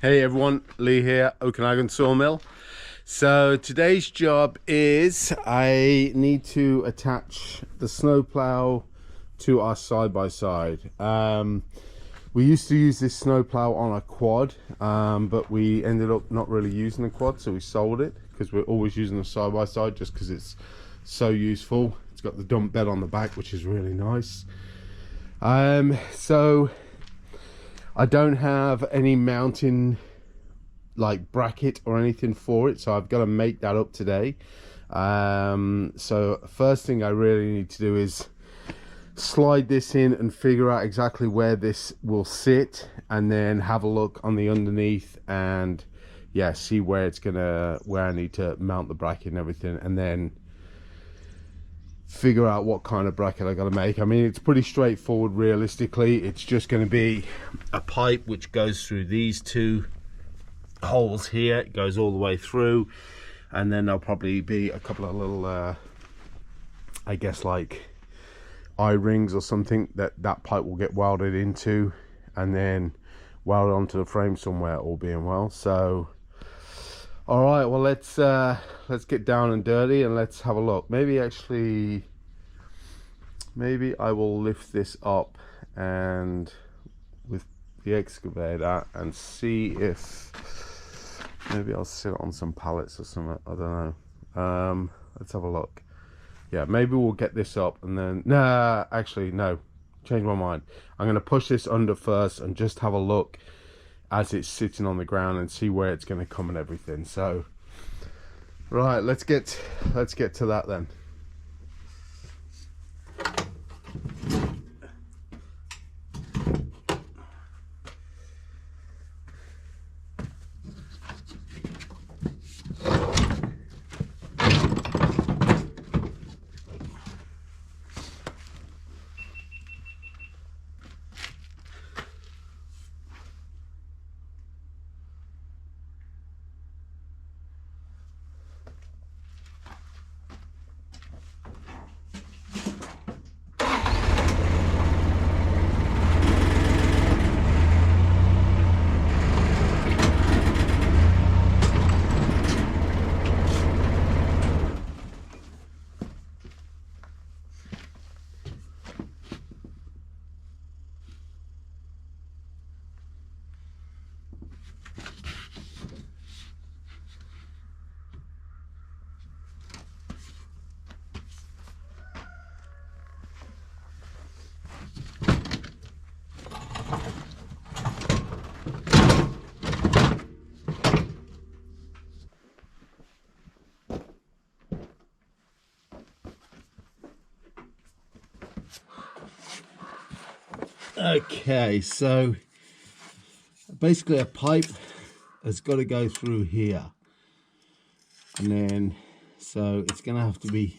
Hey everyone, Lee here, Okanagan Sawmill. So today's job is I need to attach the snowplow to our side-by-side. We used to use this snowplow on a quad, but we ended up not really using the quad, so we sold it because we're always using the side-by-side just because it's so useful. It's got the dump bed on the back, which is really nice. So I don't have any mounting like bracket or anything for it, so I've got to make that up today. So first thing I really need to do is slide this in and figure out exactly where this will sit, and then have a look on the underneath and yeah, see where it's gonna, where I need to mount the bracket and everything, and then figure out what kind of bracket I gotta make. I mean, it's pretty straightforward realistically. It's just going to be a pipe which goes through these two holes here. It goes all the way through, and then there'll probably be a couple of little I guess like eye rings or something that pipe will get welded into, and then welded onto the frame somewhere, all being well. So all right, well, let's get down and dirty and let's have a look. Maybe I will lift this up and with the excavator and see if maybe I'll sit on some pallets or something. I don't know. Let's have a look. Yeah, maybe we'll get this up and then, nah, actually no, change my mind. I'm going to push this under first and just have a look as it's sitting on the ground and see where it's going to come and everything. So right, let's get to that then. Okay, so basically a pipe has got to go through here, and then so it's going to have to be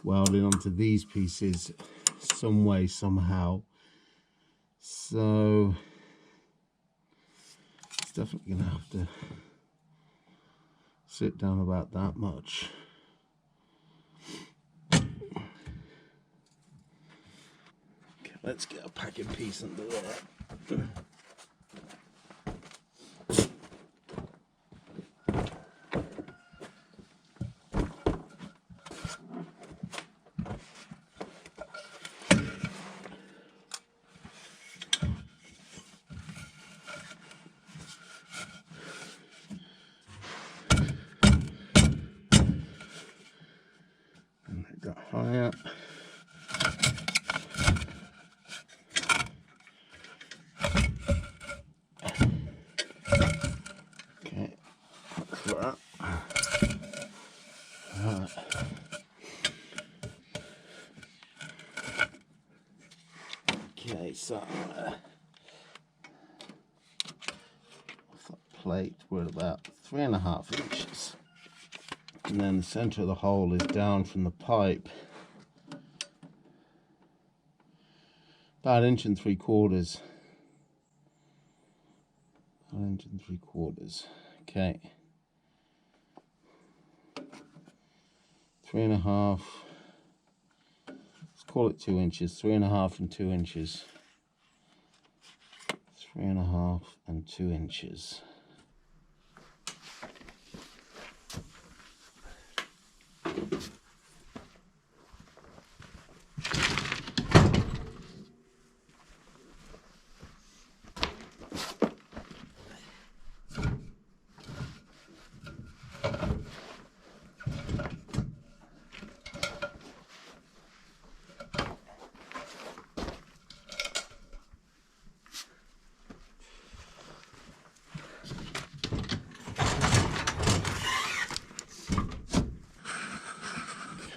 welded onto these pieces some way, somehow. So it's definitely going to have to sit down about that much. Okay, let's get a packing piece under there. Got higher. Okay, that's that. Right. Okay, so off that plate we're at about 3.5 inches. And then the center of the hole is down from the pipe about 1.75 inches. 1.75 inches. Okay. 3.5. Let's call it 2 inches. 3.5 and 2 inches. 3.5 and 2 inches.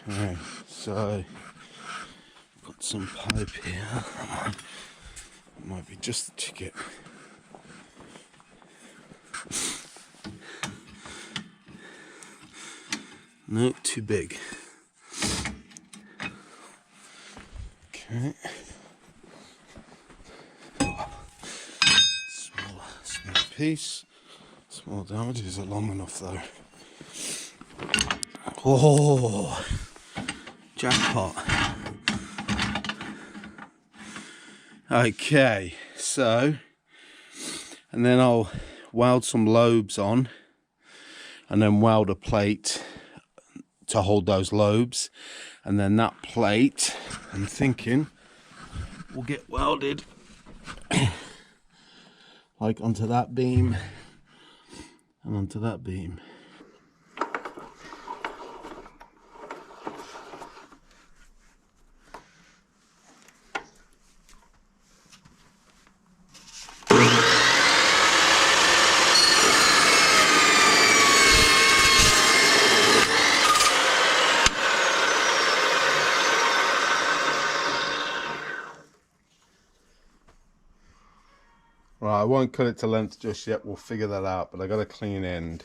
Okay, so got some pipe here. That might be just the ticket. No, too big. Okay. Small piece. Small diameter. Is it long enough though? Oh, jackpot. Okay, so, and then I'll weld some lobes on, and then weld a plate to hold those lobes, and then that plate, I'm thinking, will get welded like onto that beam and onto that beam. Right, I won't cut it to length just yet, we'll figure that out, but I got a clean end.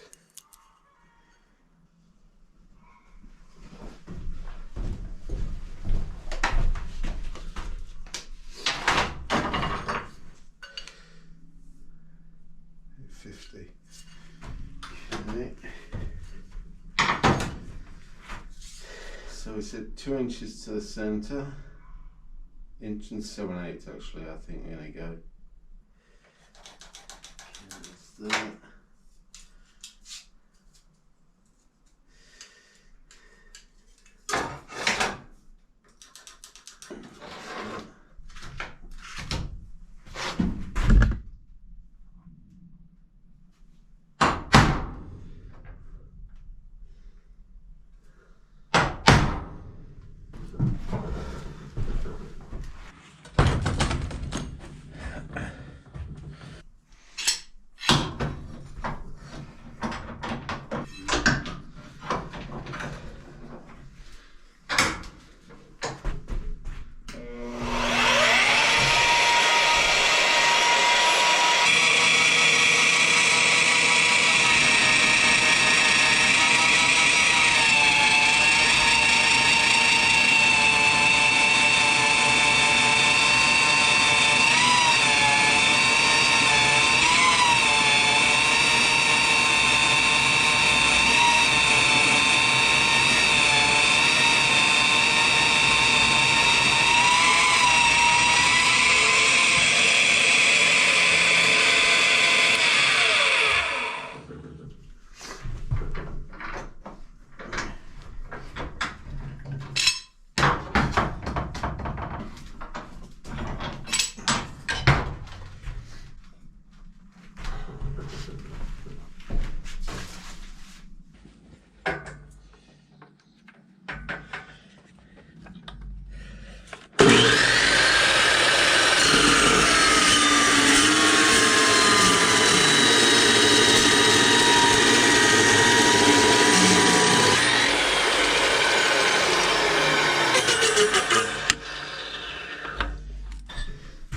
Okay. So we said 2 inches to the center, 1 7/8 actually, I think we're gonna go. That's that.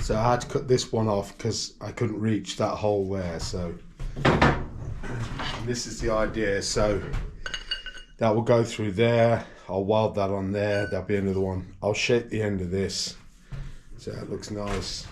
So I had to cut this one off because I couldn't reach that hole there. So and this is the idea. So that will go through there. I'll weld that on there. There'll be another one. I'll shape the end of this so it looks nice.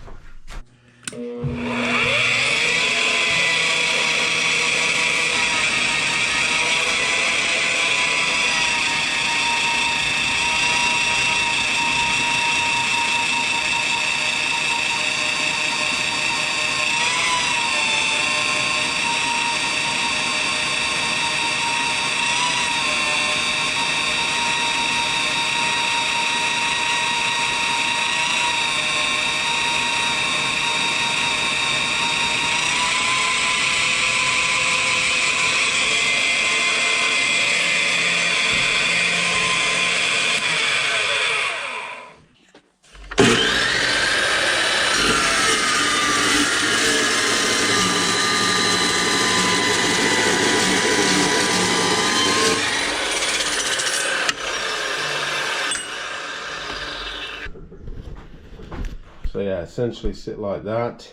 yeah, essentially sit like that.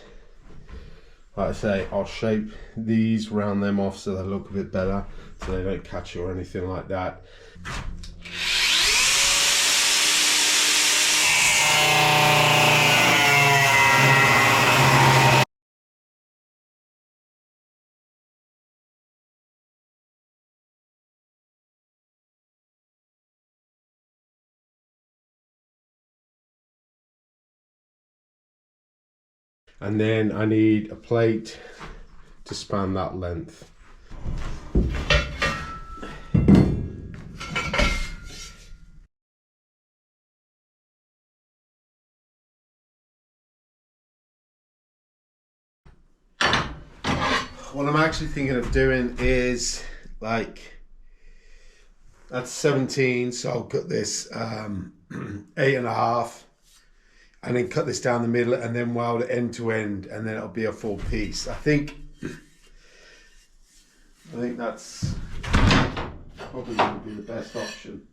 Like I say, I'll shape these, round them off so they look a bit better, so they don't catch you or anything like that. And then I need a plate to span that length. What I'm actually thinking of doing is, like, that's 17, so I'll cut this 8.5, and then cut this down the middle and then weld it end to end, and then it'll be a full piece. I think that's probably going to be the best option.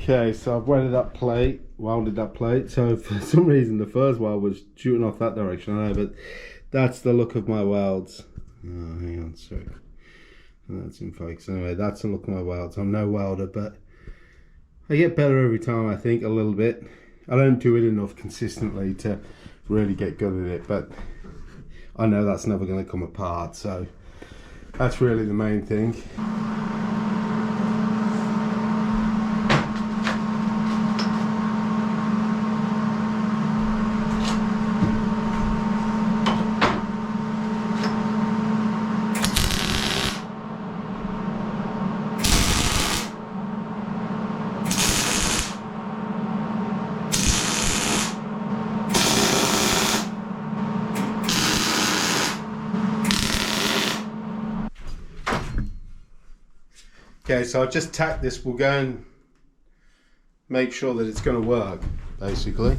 Okay, so I've welded that plate. So for some reason the first weld was shooting off that direction, I know, but that's the look of my welds. Oh, hang on a sec. That's in focus. Anyway, that's the look of my welds. I'm no welder, but I get better every time, I think, a little bit. I don't do it enough consistently to really get good at it, but I know that's never going to come apart, so that's really the main thing. Okay, so I've just tacked this. We'll go and make sure that it's going to work, basically.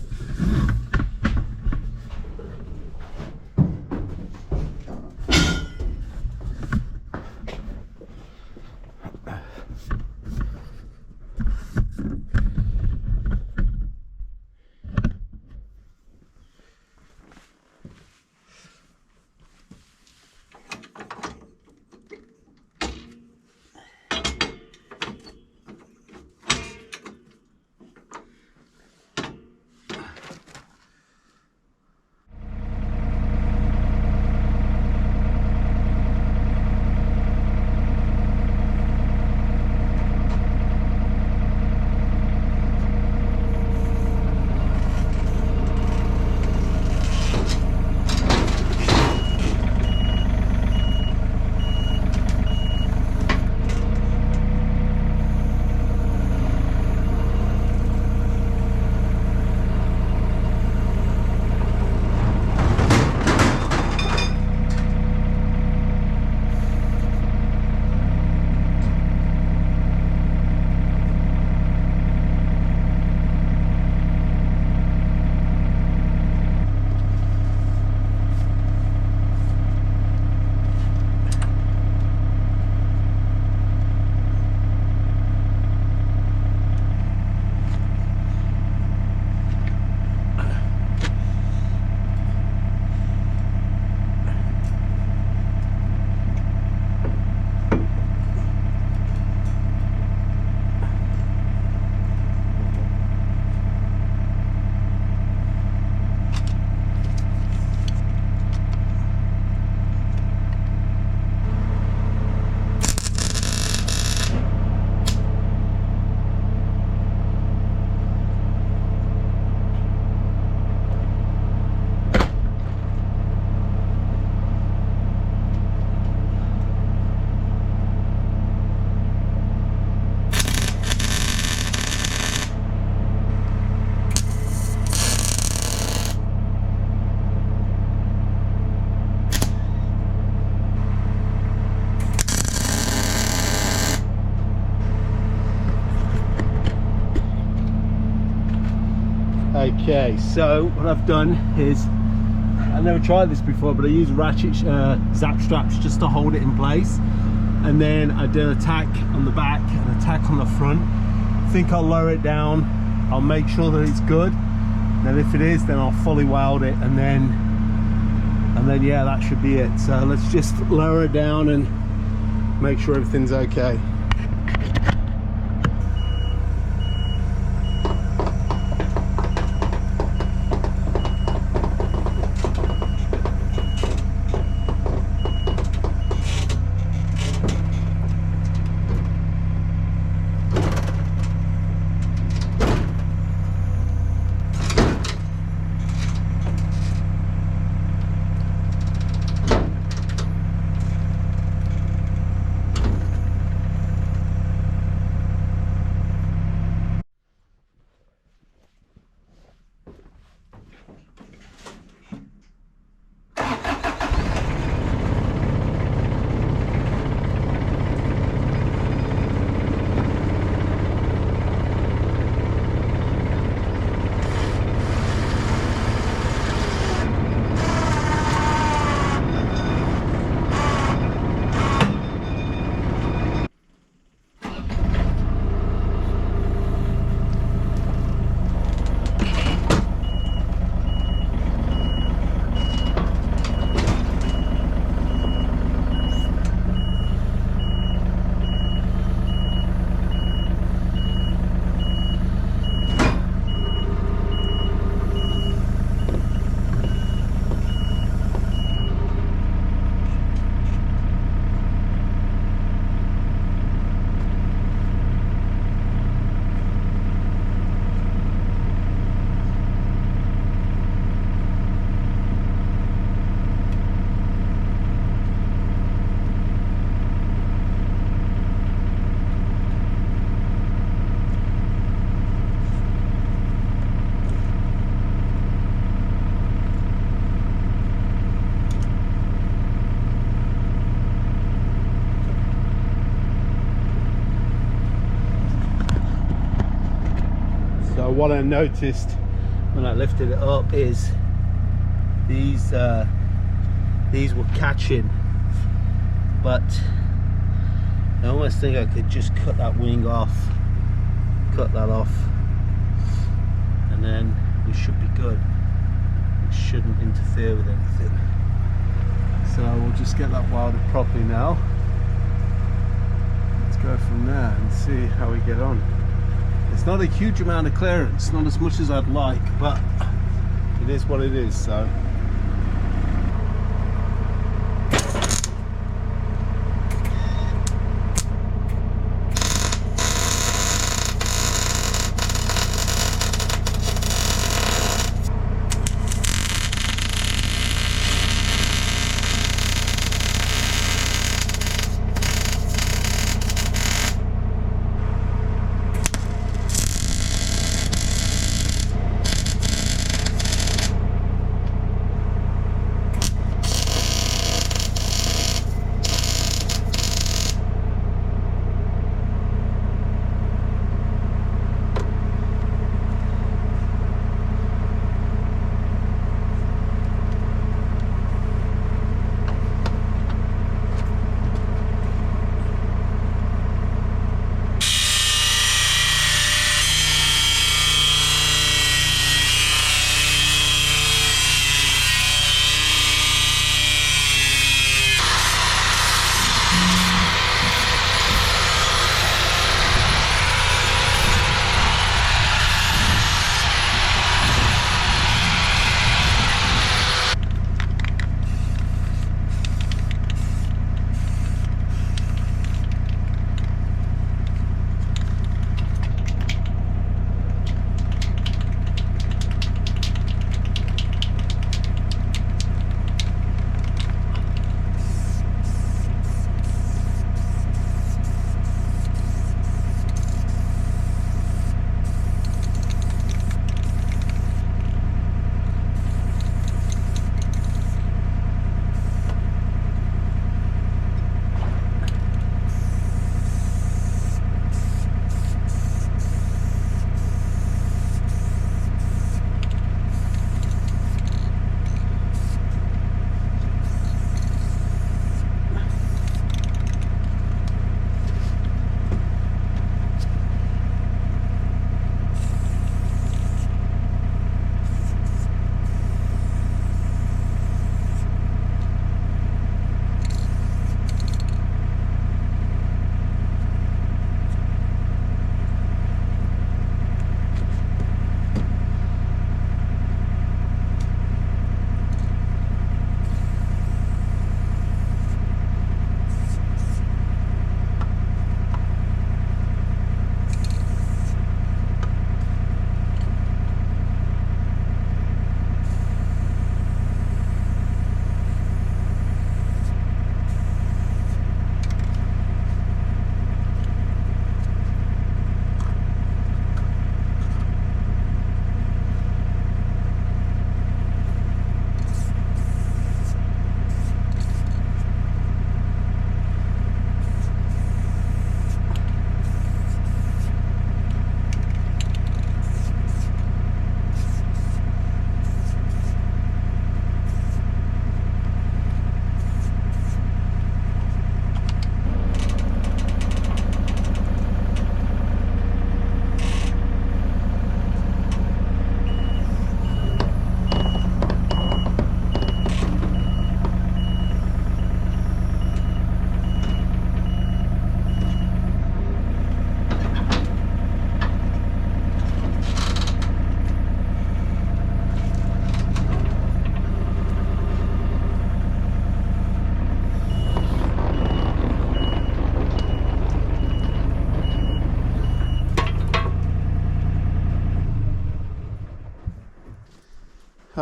Okay, so what I've done is, I never tried this before, but I use ratchet zap straps just to hold it in place, and then I do a tack on the back and a tack on the front. I think I'll lower it down, I'll make sure that it's good, then if it is, then I'll fully weld it, and then yeah, that should be it. So let's just lower it down and make sure everything's okay. What I noticed when I lifted it up is these were catching, but I almost think I could just cut that wing off, cut that off, and then we should be good. It shouldn't interfere with anything. So we'll just get that welded properly now. Let's go from there and see how we get on. It's not a huge amount of clearance, not as much as I'd like, but it is what it is. So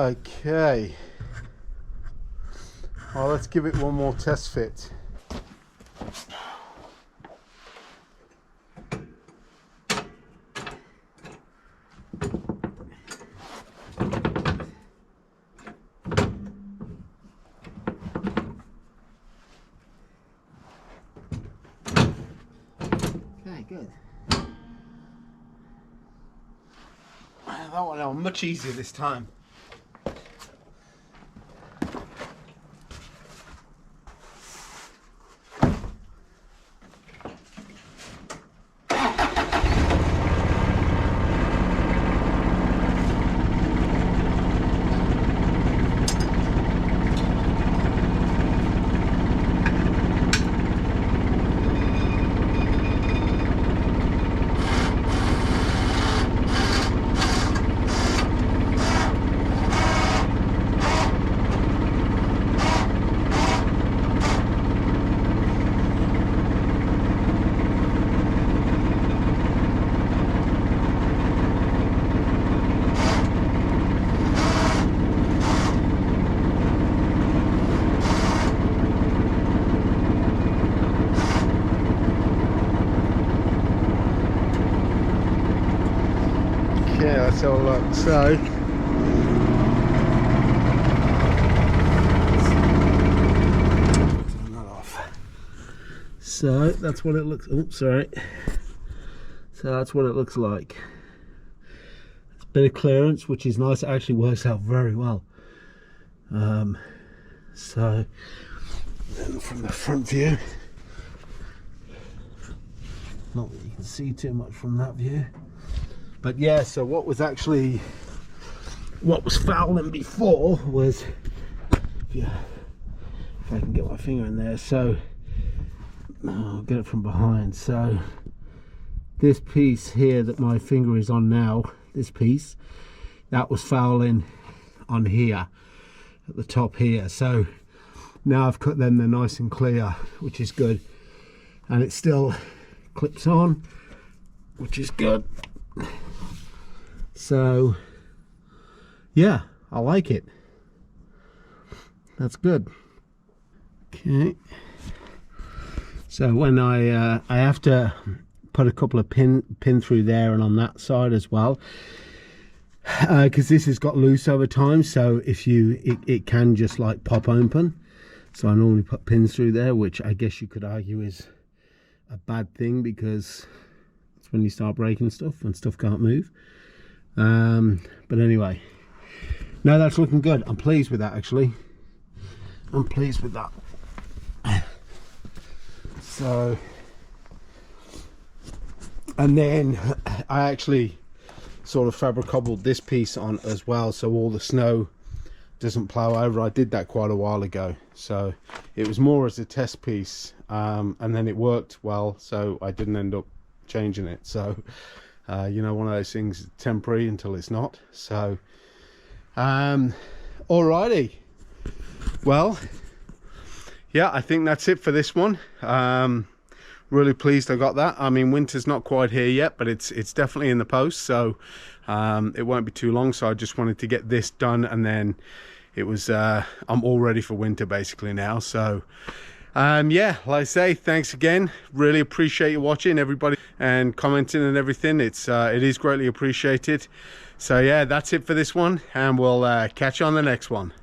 Okay, well, let's give it one more test fit. Okay, good. That one much easier this time. Yeah, let's have a look. So, turn that off. So that's what it looks. Oh, sorry. So that's what it looks like. It's a bit of clearance, which is nice. It actually works out very well. So, then from the front view, not that you can see too much from that view. But yeah, so what was fouling before was, if I can get my finger in there, so I'll get it from behind. So this piece here that my finger is on now, this piece, that was fouling on here, at the top here. So now I've cut them, they're nice and clear, which is good. And it still clips on, which is good. So yeah, I like it. That's good. Okay, so when I have to put a couple of pin through there and on that side as well, because this has got loose over time, so if it can just like pop open. So I normally put pins through there, which I guess you could argue is a bad thing, because it's when you start breaking stuff and stuff can't move. But anyway, no, that's looking good. I'm pleased with that, actually. I'm pleased with that. So, and then I actually sort of fabric cobbled this piece on as well, so all the snow doesn't plow over. I did that quite a while ago, so it was more as a test piece, and then it worked well, so I didn't end up changing it. So you know, one of those things, temporary until it's not. So alrighty, well, yeah, I think that's it for this one. Really pleased I got that. I mean, winter's not quite here yet, but it's definitely in the post, so it won't be too long. So I just wanted to get this done, and then it was I'm all ready for winter basically now. So yeah, like I say, thanks again. Really appreciate you watching, everybody, and commenting and everything. It is greatly appreciated. So yeah, that's it for this one, and we'll catch you on the next one.